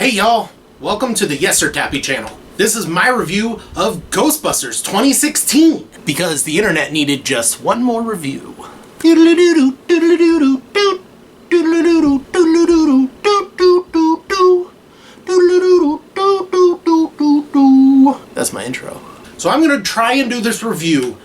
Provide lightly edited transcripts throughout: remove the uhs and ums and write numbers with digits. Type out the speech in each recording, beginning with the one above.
Hey y'all, welcome to the YesterTapy channel. This is my review of Ghostbusters 2016 because the internet needed just one more review. That's my intro. So I'm gonna try and do this review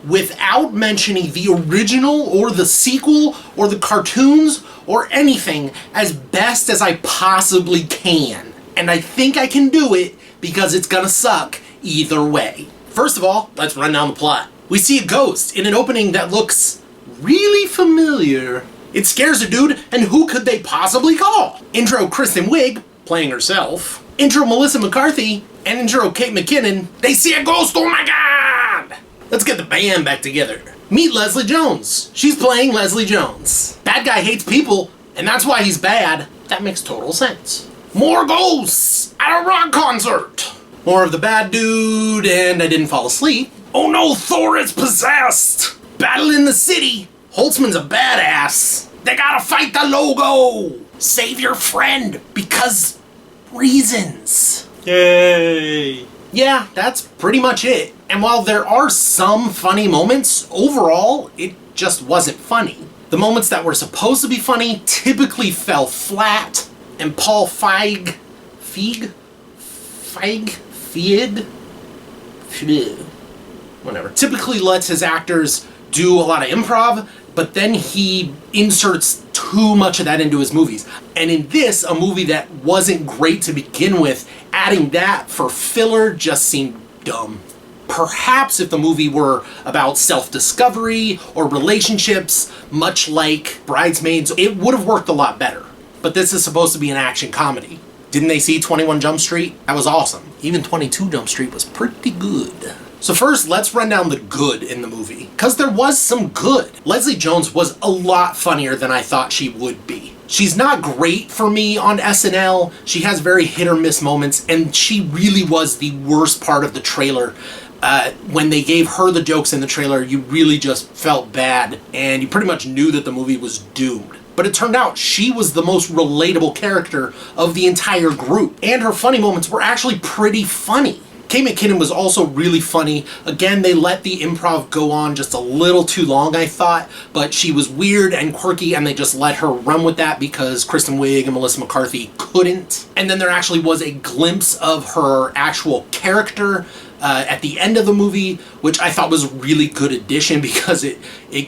without mentioning the original or the sequel or the cartoons or anything as best as I possibly can. And I think I can do it because it's gonna suck either way. First of all, let's run down the plot. We see a ghost in an opening that looks really familiar. It scares a dude, and who could they possibly call? Intro Kristen Wiig, playing herself. Intro Melissa McCarthy, and intro Kate McKinnon. They see a ghost, oh my god! Let's get the band back together. Meet Leslie Jones. She's playing Leslie Jones. Bad guy hates people, and that's why he's bad. That makes total sense. More ghosts at a rock concert. More of the bad dude, and I didn't fall asleep. Oh no, Thor is possessed. Battle in the city. Holtzman's a badass. They gotta fight the logo. Save your friend, because reasons. Yay. Yeah, that's pretty much it. And while there are some funny moments, overall, it just wasn't funny. The moments that were supposed to be funny typically fell flat, and Paul Feig, whatever, typically lets his actors do a lot of improv, but then he inserts too much of that into his movies. And in this, a movie that wasn't great to begin with, adding that for filler just seemed dumb. Perhaps if the movie were about self-discovery or relationships, much like Bridesmaids, it would have worked a lot better. But this is supposed to be an action comedy. Didn't they see 21 Jump Street? That was awesome. Even 22 Jump Street was pretty good. So first, let's run down the good in the movie, because there was some good. Leslie Jones was a lot funnier than I thought she would be. She's not great for me on SNL. She has very hit or miss moments, and she really was the worst part of the trailer. When they gave her the jokes in the trailer, you really just felt bad, and you pretty much knew that the movie was doomed. But it turned out she was the most relatable character of the entire group, and her funny moments were actually pretty funny. Kate McKinnon was also really funny. Again, they let the improv go on just a little too long, I thought, but she was weird and quirky, and they just let her run with that because Kristen Wiig and Melissa McCarthy couldn't. And then there actually was a glimpse of her actual character at the end of the movie, which I thought was a really good addition because it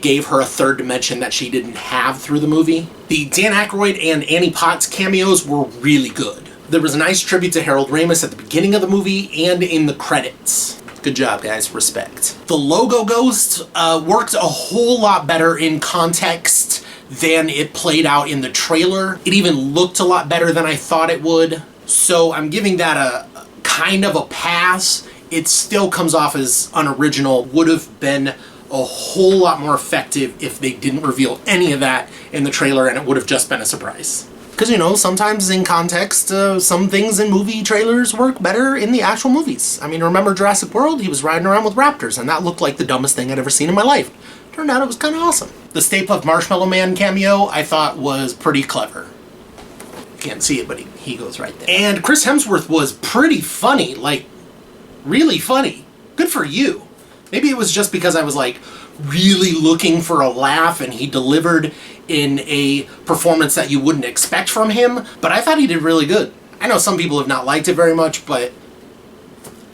gave her a third dimension that she didn't have through the movie. The Dan Aykroyd and Annie Potts cameos were really good. There was a nice tribute to Harold Ramis at the beginning of the movie and in the credits. Good job, guys. Respect. The logo ghost worked a whole lot better in context than it played out in the trailer. It even looked a lot better than I thought it would. So I'm giving that a kind of a pass. It still comes off as unoriginal. Would have been a whole lot more effective if they didn't reveal any of that in the trailer, and it would have just been a surprise. Because, you know, sometimes in context, some things in movie trailers work better in the actual movies. I mean, remember Jurassic World? He was riding around with raptors, and that looked like the dumbest thing I'd ever seen in my life. Turned out it was kind of awesome. The Stay Puft Marshmallow Man cameo, I thought was pretty clever. You can't see it, but he goes right there. And Chris Hemsworth was pretty funny, like, really funny. Good for you. Maybe it was just because I was, like, really looking for a laugh, and he delivered in a performance that you wouldn't expect from him, but I thought he did really good. I know some people have not liked it very much, but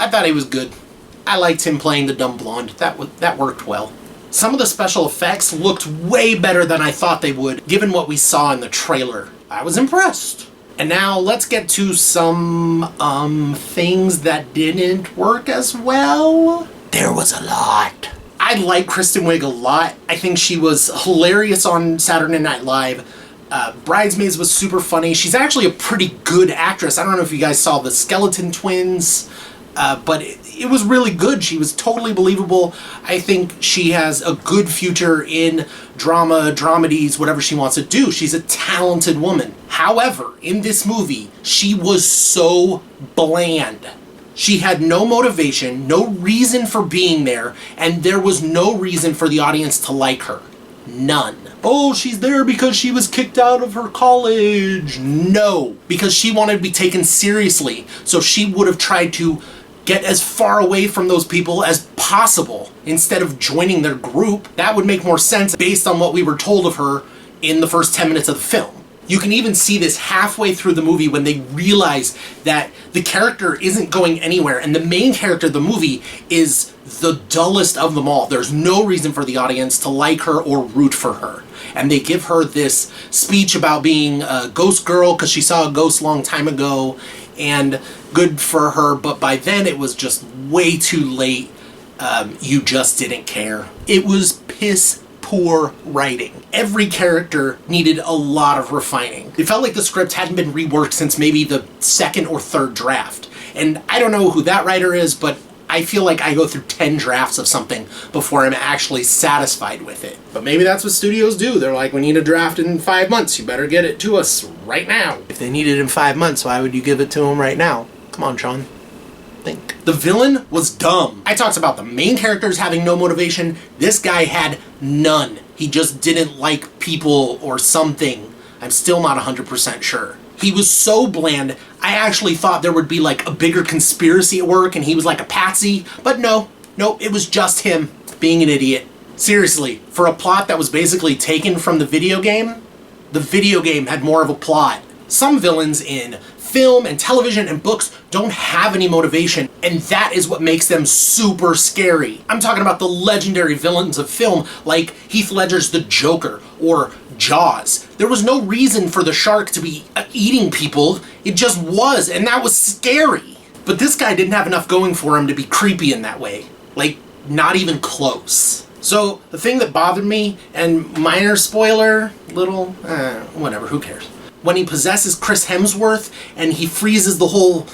I thought he was good. I liked him playing the dumb blonde. That worked well. Some of the special effects looked way better than I thought they would, given what we saw in the trailer. I was impressed. And now let's get to some things that didn't work as well. There was a lot. I like Kristen Wiig a lot. I think she was hilarious on Saturday Night Live. Bridesmaids was super funny. She's actually a pretty good actress. I don't know if you guys saw the Skeleton Twins, but it was really good. She was totally believable. I think she has a good future in drama, dramedies, whatever she wants to do. She's a talented woman. However, in this movie, she was so bland. She had no motivation, no reason for being there, and there was no reason for the audience to like her. None. oh, she's there because she was kicked out of her college. No, because she wanted to be taken seriously. So she would have tried to get as far away from those people as possible instead of joining their group. That would make more sense based on what we were told of her in the first 10 minutes of the film. You can even see this halfway through the movie when they realize that the character isn't going anywhere, and the main character of the movie is the dullest of them all. There's no reason for the audience to like her or root for her. And they give her this speech about being a ghost girl because she saw a ghost long time ago, and good for her, but by then it was just way too late. You just didn't care. It was piss poor writing. Every character needed a lot of refining. It felt like the script hadn't been reworked since maybe the second or third draft. And I don't know who that writer is, but I feel like I go through 10 drafts of something before I'm actually satisfied with it. But maybe that's what studios do. They're like, we need a draft in 5 months. You better get it to us right now. If they need it in 5 months, why would you give it to them right now? Come on, Sean. Think. The villain was dumb. I talked about the main characters having no motivation. This guy had none. He just didn't like people or something. I'm still not 100% sure. He was so bland, I actually thought there would be like a bigger conspiracy at work and he was like a patsy, but no, it was just him being an idiot. Seriously, for a plot that was basically taken from the video game had more of a plot. Some villains in film and television and books don't have any motivation, and that is what makes them super scary. I'm talking about the legendary villains of film like Heath Ledger's The Joker or Jaws. There was no reason for the shark to be eating people, it just was, and that was scary. But this guy didn't have enough going for him to be creepy in that way. Like, not even close. So, the thing that bothered me, and minor spoiler, little, whatever, who cares? When he possesses Chris Hemsworth and he freezes the whole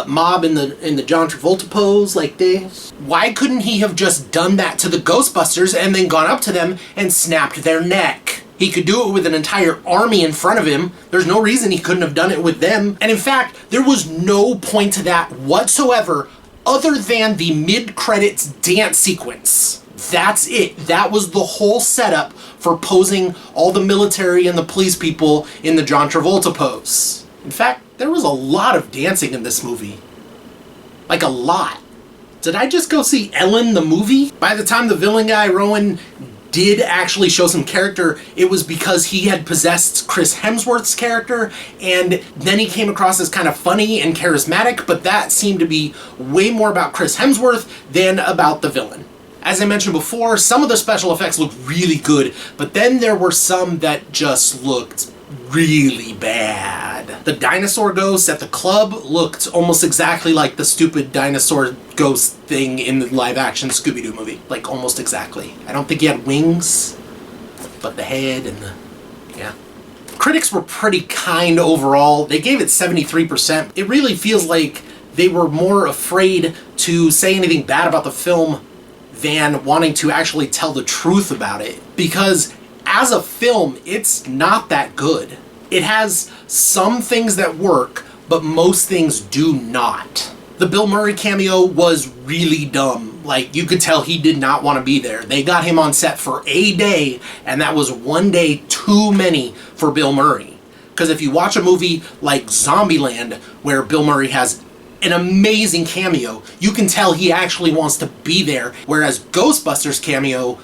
mob in the John Travolta pose like this. Why couldn't he have just done that to the Ghostbusters and then gone up to them and snapped their neck? He could do it with an entire army in front of him. There's no reason he couldn't have done it with them. And in fact, there was no point to that whatsoever other than the mid-credits dance sequence. That's it. That was the whole setup for posing all the military and the police people in the John Travolta pose. In fact, there was a lot of dancing in this movie. Like a lot. Did I just go see Ellen the movie? By the time the villain guy, Rowan, did actually show some character, it was because he had possessed Chris Hemsworth's character, and then he came across as kind of funny and charismatic, but that seemed to be way more about Chris Hemsworth than about the villain. As I mentioned before, some of the special effects looked really good, but then there were some that just looked really bad. The dinosaur ghost at the club looked almost exactly like the stupid dinosaur ghost thing in the live-action Scooby-Doo movie. Like, almost exactly. I don't think he had wings, but the head and the... yeah. Critics were pretty kind overall. They gave it 73%. It really feels like they were more afraid to say anything bad about the film than wanting to actually tell the truth about it. Because as a film, it's not that good. It has some things that work, but most things do not. The Bill Murray cameo was really dumb. Like, you could tell he did not want to be there. They got him on set for a day, and that was one day too many for Bill Murray. Because if you watch a movie like Zombieland, where Bill Murray has an amazing cameo, you can tell he actually wants to be there. Whereas Ghostbusters cameo,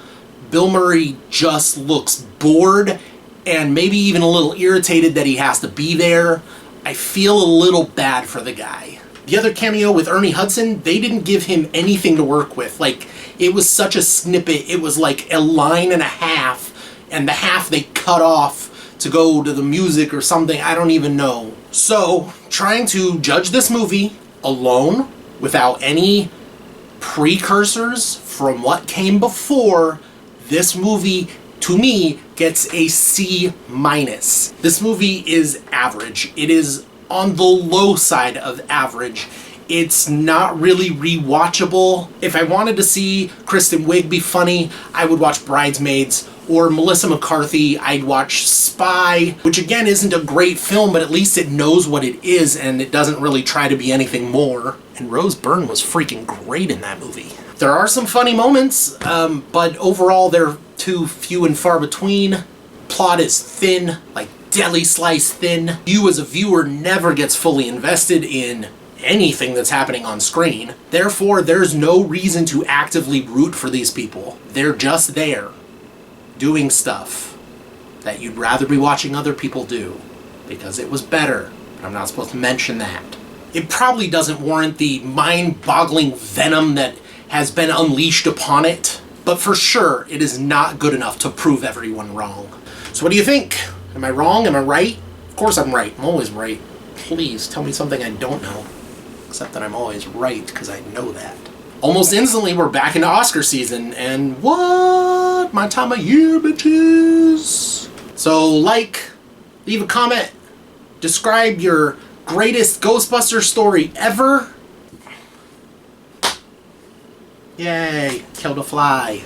Bill Murray just looks bored and maybe even a little irritated that he has to be there. I feel a little bad for the guy. The other cameo with Ernie Hudson, they didn't give him anything to work with. Like, it was such a snippet. It was like a line and a half, and the half they cut off to go to the music or something. I don't even know. So, trying to judge this movie alone, without any precursors from what came before, this movie, to me, gets a C-. This movie is average. It is on the low side of average. It's not really rewatchable. If I wanted to see Kristen Wiig be funny, I would watch Bridesmaids, or Melissa McCarthy, I'd watch Spy, which again isn't a great film, but at least it knows what it is and it doesn't really try to be anything more. And Rose Byrne was freaking great in that movie. There are some funny moments, but overall they're too few and far between. plot is thin, like deli slice thin. You as a viewer never gets fully invested in anything that's happening on screen. Therefore, there's no reason to actively root for these people. They're just there, doing stuff that you'd rather be watching other people do, because it was better. But I'm not supposed to mention that. It probably doesn't warrant the mind-boggling venom that has been unleashed upon it, but for sure, it is not good enough to prove everyone wrong. So what do you think? Am I wrong? Am I right? Of course I'm right. I'm always right. Please tell me something I don't know. Except that I'm always right, because I know that. Almost instantly, we're back into Oscar season, and what? My time of year, bitches! So, leave a comment, describe your greatest Ghostbusters story ever. Yay, killed a fly.